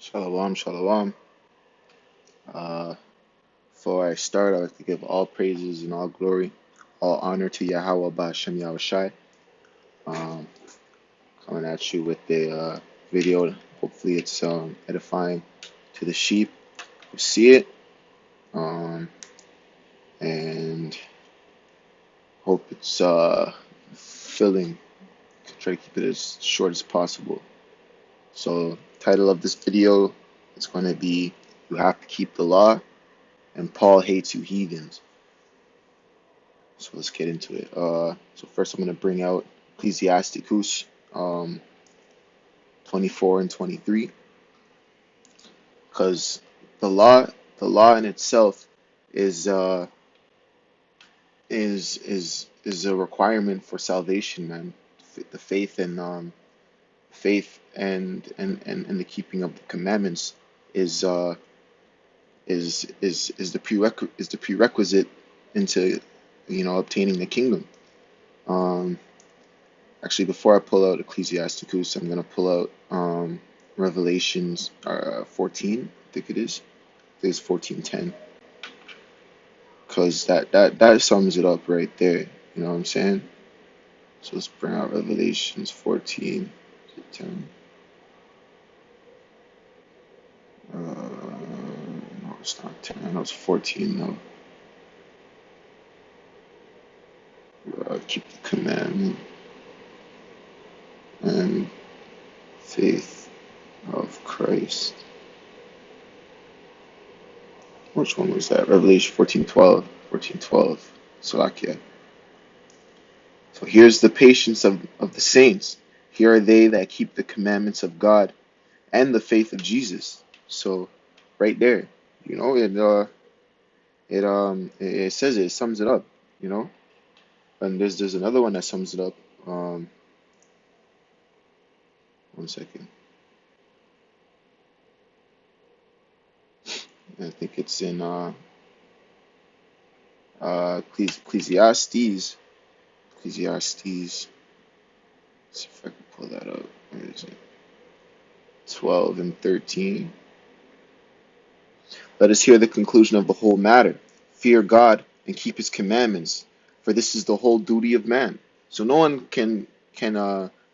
Shalom, shalom. Uh, Before I start, I'd like to give all praises and all glory, all honor to Yahweh Ba'Shem Yahushai. Um, Coming at you with a video. Hopefully, it's edifying to the sheep who see it, um, and hope it's filling. Try to keep it as short as possible. So, title of this video is going to be "You Have to Keep the Law," and Paul hates you heathens. So let's get into it. So first I'm going to bring out Ecclesiasticus 24 and 23, because the law, the law in itself is is a requirement for salvation, man. The faith and and the keeping of the commandments is is the prerequisite into obtaining the kingdom. Um, Actually, before I pull out Ecclesiasticus, I'm gonna pull out Revelations 14. I think it is. I think it's 14:10, because that sums it up right there. You know what I'm saying? So let's bring out Revelations 14:10. No, it's not 10. I know it's 14 though. Keep the commandment and faith of Christ. Which one was that? Revelation 14:12. 14:12. Salakia. So here's the patience of the saints. Here are they that keep the commandments of God and the faith of Jesus. So right there, it says it sums it up, you know. And there's another one that sums it up. One second. I think it's in Ecclesiastes. Ecclesiastes. Let's see if I can pull that up. Where is it? 12 and 13. Let us hear the conclusion of the whole matter. Fear God and keep his commandments, for this is the whole duty of man. So no one can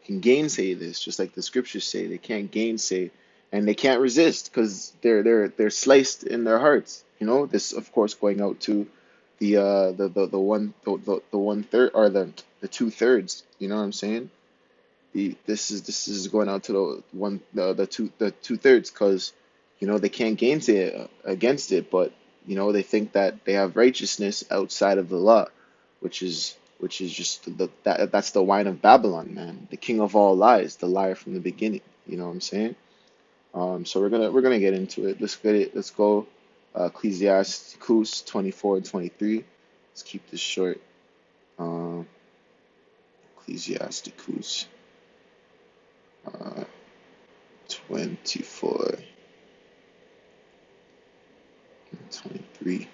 gainsay this, just like the scriptures say. They can't gainsay, and they can't resist, because they're sliced in their hearts. You know, this of course going out to the 1/3, or the 2/3. You know what I'm saying? This is going out to the 2/3, because they can't gainsay it, against it, but they think that they have righteousness outside of the law, which is just that's the wine of Babylon, man, the king of all lies, the liar from the beginning. You know what I'm saying? So we're gonna get into it. Let's go. Ecclesiasticus 24 and 23. Let's keep this short. um Ecclesiasticus 24 and 23.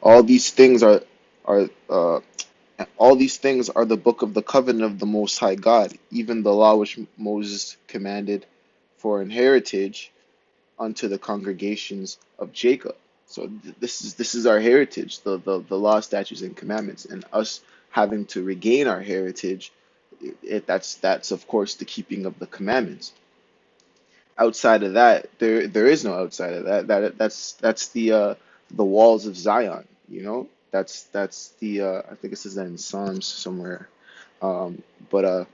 All these things are all these things are the book of the covenant of the Most High God, even the law which Moses commanded for an heritage unto the congregations of Jacob. So this is our heritage, the law, statutes, and commandments, and us having to regain our heritage. That's of course the keeping of the commandments. Outside of that, there is no outside of that. That's the walls of Zion. That's the I think it says that in Psalms somewhere. But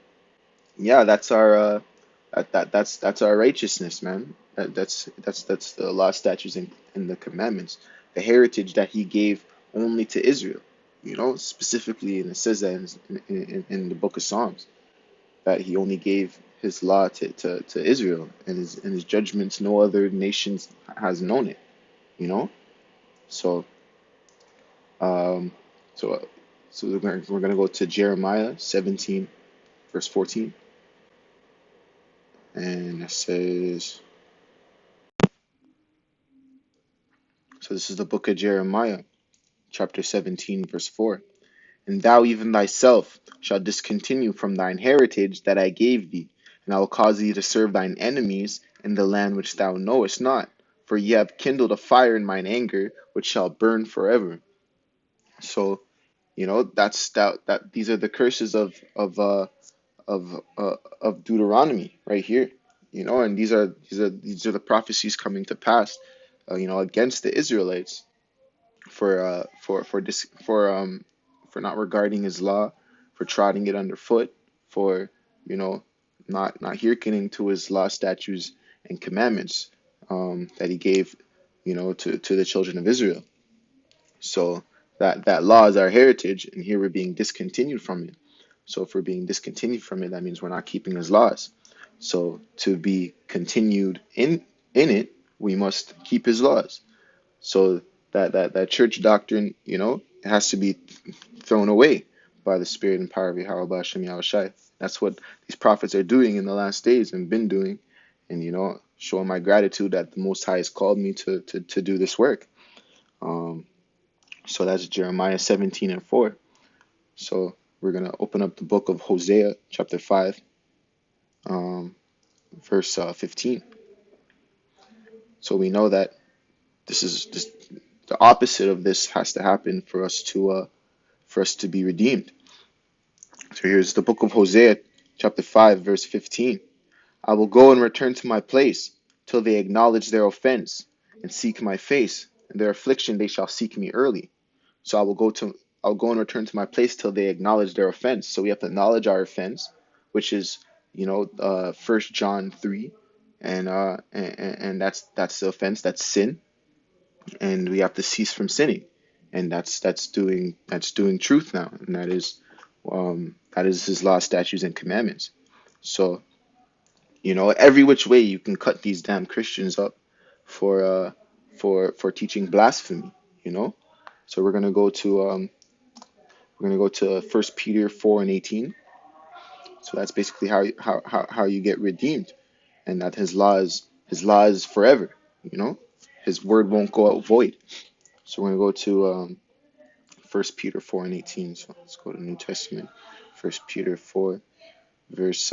yeah, that's our that's our righteousness, man. That's the law, statutes, and the commandments, the heritage that he gave only to Israel. Specifically, and it says that in the book of Psalms, that he only gave his law to Israel, and his judgments no other nations has known it. You know, so um, so we're gonna go to Jeremiah 17 verse 14, and it says, so this is the book of Jeremiah, chapter 17 verse 4. And thou even thyself shalt discontinue from thine heritage that I gave thee, and I will cause thee to serve thine enemies, in the land which thou knowest not, for ye have kindled a fire in mine anger, which shall burn forever. So, that these are the curses of Deuteronomy right here. And these are the prophecies coming to pass, against the Israelites for not regarding his law, for trotting it underfoot, for you know not hearkening to his law, statutes, and commandments, that he gave, to the children of Israel. So that law is our heritage, and here we're being discontinued from it. So if we're being discontinued from it, that means we're not keeping his laws. So to be continued in it, we must keep his laws. So that church doctrine, it has to be thrown away by the spirit and power of Yahweh Hashem Yahushai. That's what these prophets are doing in the last days and been doing, and showing my gratitude that the Most High has called me to do this work. So that's Jeremiah 17:4. So we're gonna open up the book of Hosea, chapter 5, verse 15. So we know that the opposite of this has to happen for us to be redeemed. So here's the book of Hosea, chapter 5, verse 15. I will go and return to my place till they acknowledge their offense and seek my face. In their affliction they shall seek me early. So I'll go and return to my place till they acknowledge their offense. So we have to acknowledge our offense, which is, 1 John 3, and that's the offense, that's sin, and we have to cease from sinning, and that's doing truth now, and that is his law, statutes, and commandments. So every which way you can cut these damn Christians up for teaching blasphemy. So we're gonna go to 1 Peter 4:18. So that's basically how you get redeemed, and that his law is forever. His word won't go out void. So we're gonna go to 1 Peter 4:18. So let's go to New Testament, 1 Peter 4, verse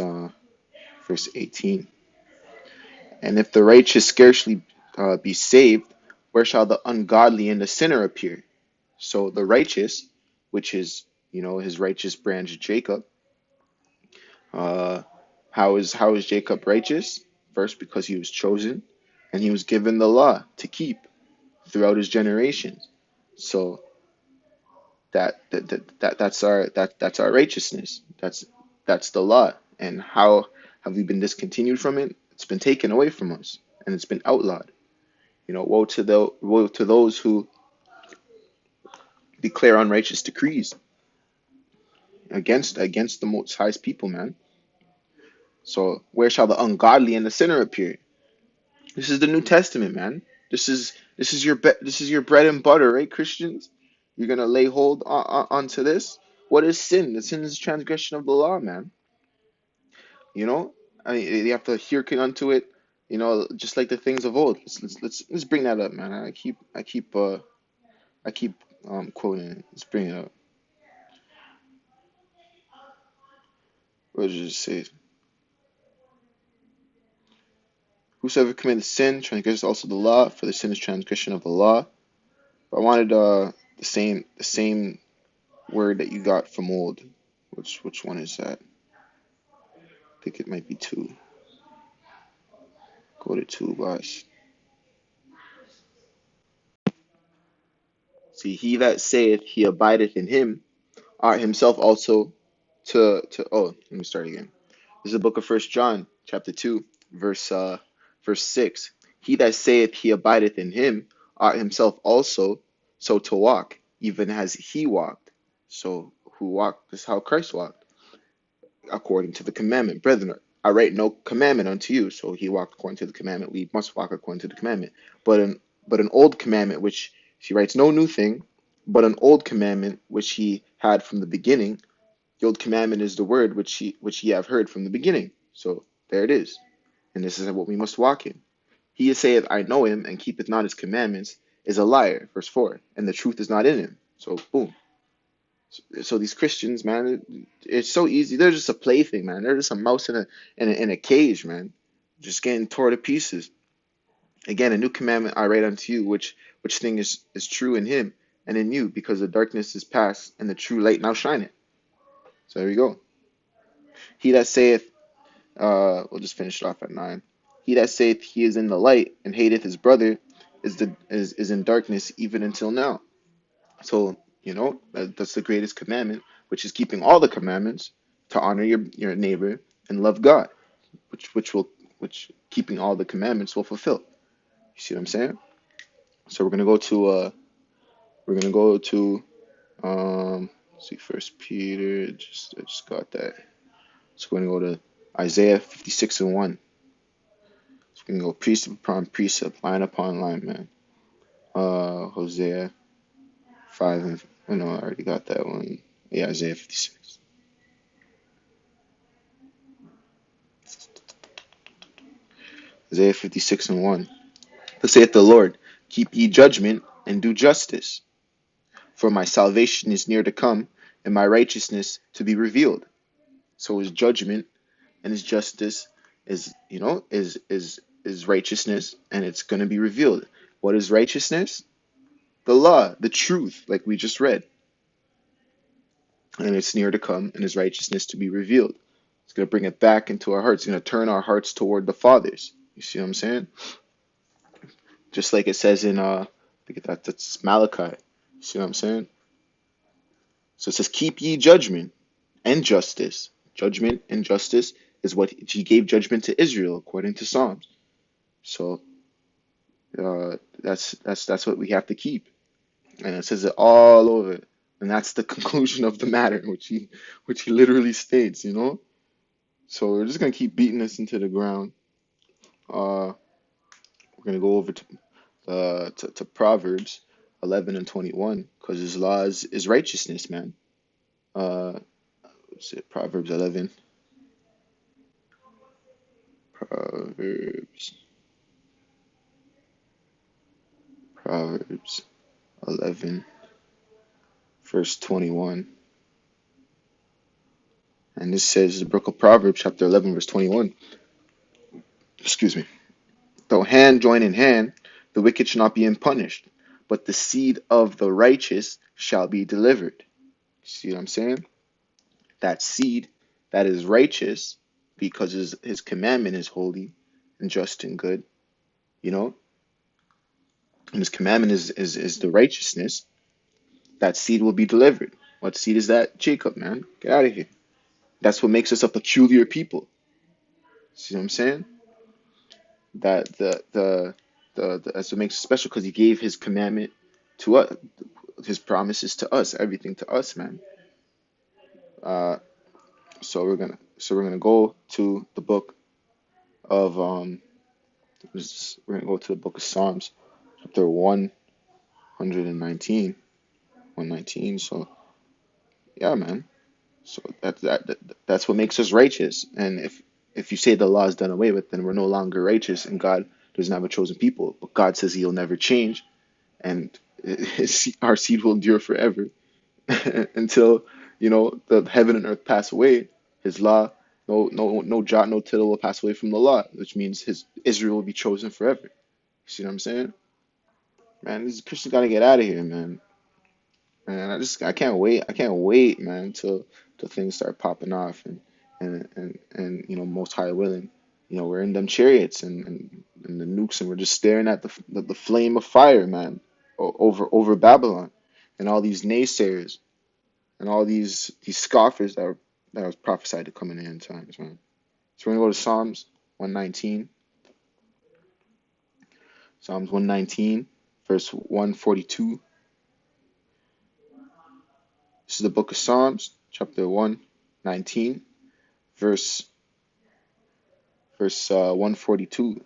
18. And if the righteous scarcely be saved, where shall the ungodly and the sinner appear? So the righteous, which is his righteous branch Jacob. How is Jacob righteous? First, because he was chosen, and he was given the law to keep throughout his generations. So that's our righteousness. That's the law. And how have we been discontinued from it? It's been taken away from us, and it's been outlawed. Woe to those who declare unrighteous decrees against the Most High's people, man. So where shall the ungodly and the sinner appear? This is the New Testament, man. This is your bread and butter, right, Christians? You're gonna lay hold onto this. What is sin? The sin is transgression of the law, man. You know, I mean, you have to hearken unto it. Just like the things of old. Let's bring that up, man. I keep quoting it. Let's bring it up. What did it say? Whosoever committeth sin transgresses also the law, for the sin is transgression of the law. But I wanted the same word that you got from old. Which one is that? I think it might be 2. Go to 2, boss. See, he that saith he abideth in him art himself also to let me start again. This is the book of 1 John, chapter 2, verse 6. He that saith he abideth in him art himself also so to walk, even as he walked. So who walked? This is how Christ walked, according to the commandment. Brethren, I write no commandment unto you. So he walked according to the commandment. We must walk according to the commandment. But an old commandment, which he writes no new thing, but an old commandment which he had from the beginning. The old commandment is the word which ye have heard from the beginning. So there it is. And this is what we must walk in. He that saith, I know him, and keepeth not his commandments, is a liar. Verse 4. And the truth is not in him. So boom. So these Christians, man, it's so easy. They're just a plaything, man. They're just a mouse in a cage, man. just getting tore to pieces. Again, a new commandment I write unto you, which thing is true in him and in you, because the darkness is past and the true light now shineth. So there we go. He that saith, we'll just finish it off at 9. He that saith he is in the light and hateth his brother is in darkness even until now. So, that's the greatest commandment, which is keeping all the commandments to honor your neighbor and love God, which keeping all the commandments will fulfill. You see what I'm saying? So we're gonna go to let's see, First Peter. I just got that. So we're gonna go to Isaiah 56:1. So we can go precept upon precept, line upon line, man. Hosea 5 and no, I already got that one. Yeah, Isaiah 56. Isaiah 56:1. Thus saith the Lord, keep ye judgment and do justice, for my salvation is near to come, and my righteousness to be revealed. So his judgment and his justice is righteousness, and it's going to be revealed. What is righteousness? The law, the truth, like we just read. And it's near to come, and his righteousness to be revealed. It's going to bring it back into our hearts. It's going to turn our hearts toward the fathers. You see what I'm saying? Just like it says in I think that's Malachi. You see what I'm saying? So it says, keep ye judgment and justice. Judgment and justice is what he gave judgment to Israel according to Psalms. So that's what we have to keep, and it says it all over it. And that's the conclusion of the matter, which he literally states. So we're just gonna keep beating this into the ground. We're gonna go over to Proverbs 11 and 21, because his law is righteousness, man. What's it? Proverbs 11. Proverbs 11, verse 21. And this says, the book of Proverbs, chapter 11, verse 21. Excuse me. Though hand join in hand, the wicked shall not be unpunished, but the seed of the righteous shall be delivered. See what I'm saying? That seed that is righteous, because his commandment is holy and just and good, and his commandment is the righteousness, that seed will be delivered. What seed is that? Jacob, man. Get out of here. That's what makes us a peculiar people. See what I'm saying? That that's what makes us special, because he gave his commandment to us, his promises to us, everything to us, man. Uh, so we're gonna go to the book of we're gonna go to the book of Psalms, chapter 119, 119. So yeah, man. So that's what makes us righteous. And if you say the law is done away with, then we're no longer righteous, and God doesn't have a chosen people. But God says He'll never change, and our seed will endure forever until the heaven and earth pass away. His law, no jot, no tittle will pass away from the law, which means His Israel will be chosen forever. You see what I'm saying? Man, these Christians gotta get out of here, man. Man, I can't wait. I can't wait, man, till things start popping off, and most high willing, we're in them chariots and the nukes, and we're just staring at the flame of fire, man, over Babylon, and all these naysayers and all these scoffers that was prophesied to come in the end times, man. So we're gonna go to Psalms 119, Psalms 119, verse 142. This is the book of Psalms, chapter 119, verse 142.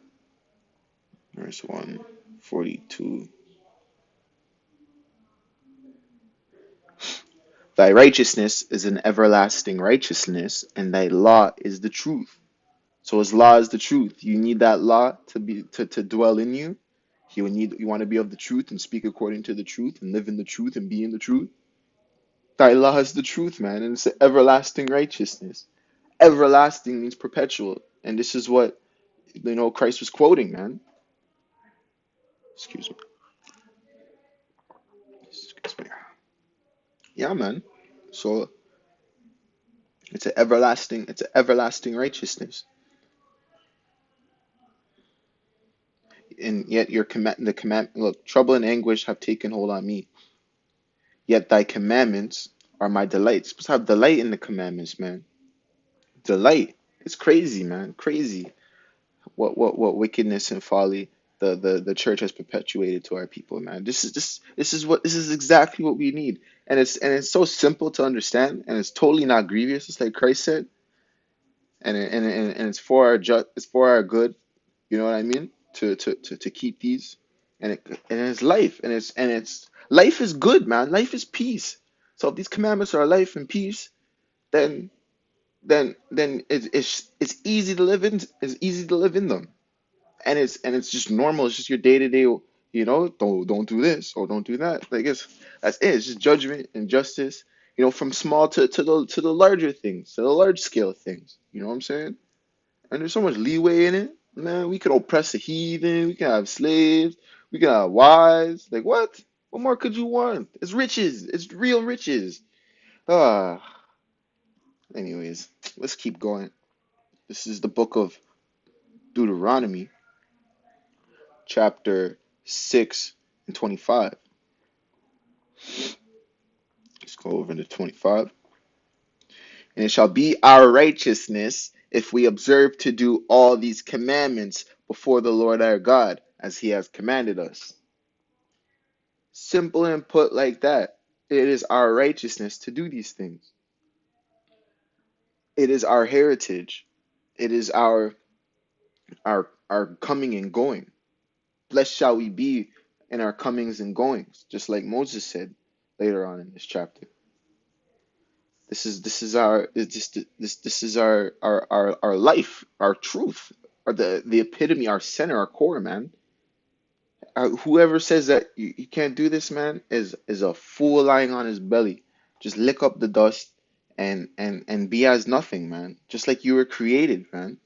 Verse 142. Thy righteousness is an everlasting righteousness, and thy law is the truth. So his law is the truth. You need that law to dwell in you. You want to be of the truth and speak according to the truth and live in the truth and be in the truth. Thy law is the truth, man, and it's an everlasting righteousness. Everlasting means perpetual, and this is what Christ was quoting, man. Excuse me. Excuse me. Yeah, man. So it's an everlasting righteousness. And yet the command look, trouble and anguish have taken hold on me. Yet thy commandments are my delights. Supposed to have delight in the commandments, man. Delight. It's crazy, man. Crazy. What wickedness and folly the church has perpetuated to our people, man. This is exactly what we need. And it's so simple to understand, and it's totally not grievous, just like Christ said. And it's for it's for our good, you know what I mean? To keep these. And it's life, and it's life is good, man. Life is peace. So if these commandments are life and peace, then it's easy to live in. It's easy to live in them, and it's just normal. It's just your day to day. Don't do this or don't do that. Like that's it. It's just judgment and justice. From small to the larger things, to the large scale things. You know what I'm saying? And there's so much leeway in it. Man, we could oppress the heathen. We can have slaves. We can have wives. Like what? What more could you want? It's riches. It's real riches. Ah. Anyways, let's keep going. This is the book of Deuteronomy, chapter 6 and 25. Let's go over to 25. And it shall be our righteousness if we observe to do all these commandments before the Lord our God, as he has commanded us. Simple and put like that. It is our righteousness to do these things. It is our heritage. It is our coming and going. Blessed shall we be in our comings and goings, just like Moses said later on in this chapter. This is our life, our truth, or the epitome, our center, our core, man. Whoever says that you can't do this, man, is a fool lying on his belly. Just lick up the dust and be as nothing, man. Just like you were created, man.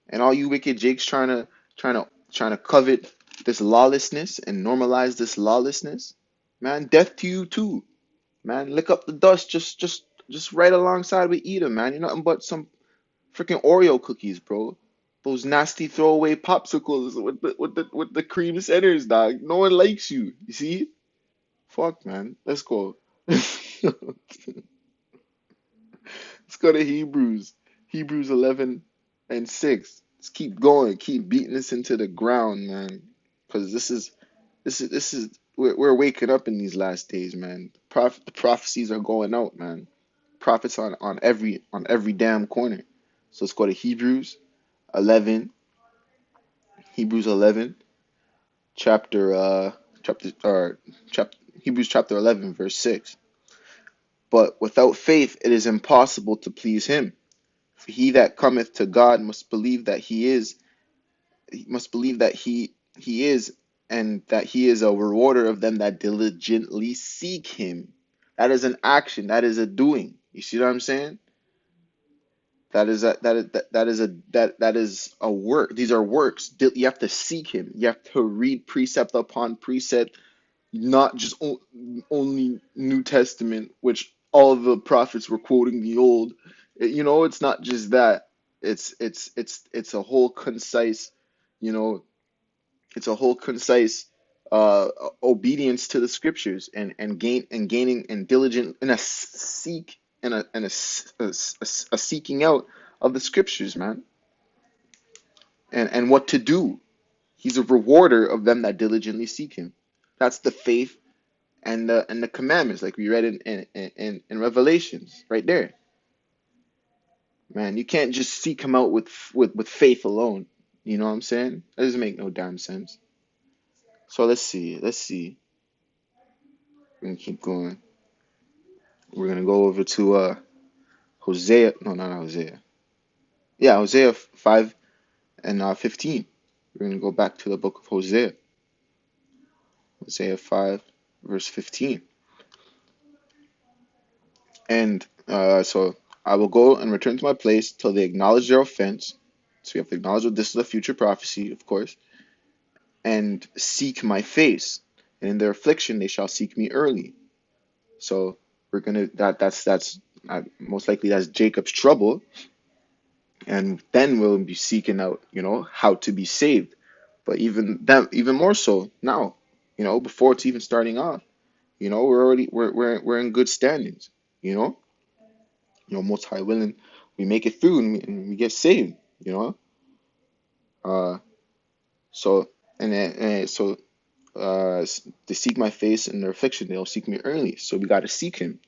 And all you wicked jakes trying to covet this lawlessness and normalize this lawlessness, man, death to you too. Man, lick up the dust just right alongside with Edom, man. You're nothing but some freaking Oreo cookies, bro. Those nasty throwaway popsicles with the cream centers, dog. No one likes you. You see? Fuck, man. Let's go. Let's go to Hebrews. Hebrews 11 and 6. Let's keep going. Keep beating this into the ground, man. Because this is we're waking up in these last days, man. The prophecies are going out, man. Prophets on every damn corner. So let's go to 11, Hebrews 11, chapter chapter or chapter Hebrews chapter 11 verse 6. But without faith it is impossible to please him. For he that cometh to God must believe that he is, and that he is a rewarder of them that diligently seek him. That is an action, that is a doing. You see what I'm saying? That is a work. These are works. You have to seek him. You have to read precept upon precept, not just only New Testament, which all of the prophets were quoting the old. It's not just that. It's a whole concise, you know, it's a whole concise uh obedience to the scriptures, and gaining and diligent and a seek and a seeking out of the scriptures, man, and what to do. He's a rewarder of them that diligently seek him. That's the faith and the commandments, like we read in Revelations, right there. Man, you can't just seek him out with faith alone. You know what I'm saying? That doesn't make no damn sense. So let's see. We're gonna keep going. We're gonna go over to Hosea. No, not Hosea. Yeah, Hosea 5 and 15. We're gonna go back to the book of Hosea. Hosea 5 verse 15. And so I will go and return to my place till they acknowledge their offense So you have to acknowledge that this is a future prophecy, of course, and seek my face. And in their affliction they shall seek me early. So we're gonna that's most likely that's Jacob's trouble, and then we'll be seeking out, how to be saved. But even more so now, before it's even starting off, we're in good standings, you know, most high willing, we make it through and we get saved, you know. Uh, so so they seek my face in their affliction, they'll seek me early. So we got to seek him.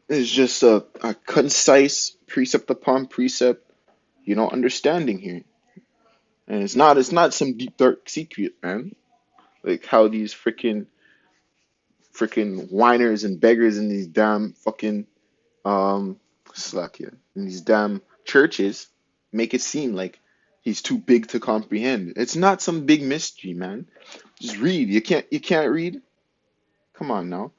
It's just a concise precept upon precept, understanding here. And it's not some deep dark secret, man. Like how these freaking whiners and beggars in these damn fucking Slakia in these damn churches make it seem like he's too big to comprehend. It's not some big mystery, man. Just read. You can't read? Come on now.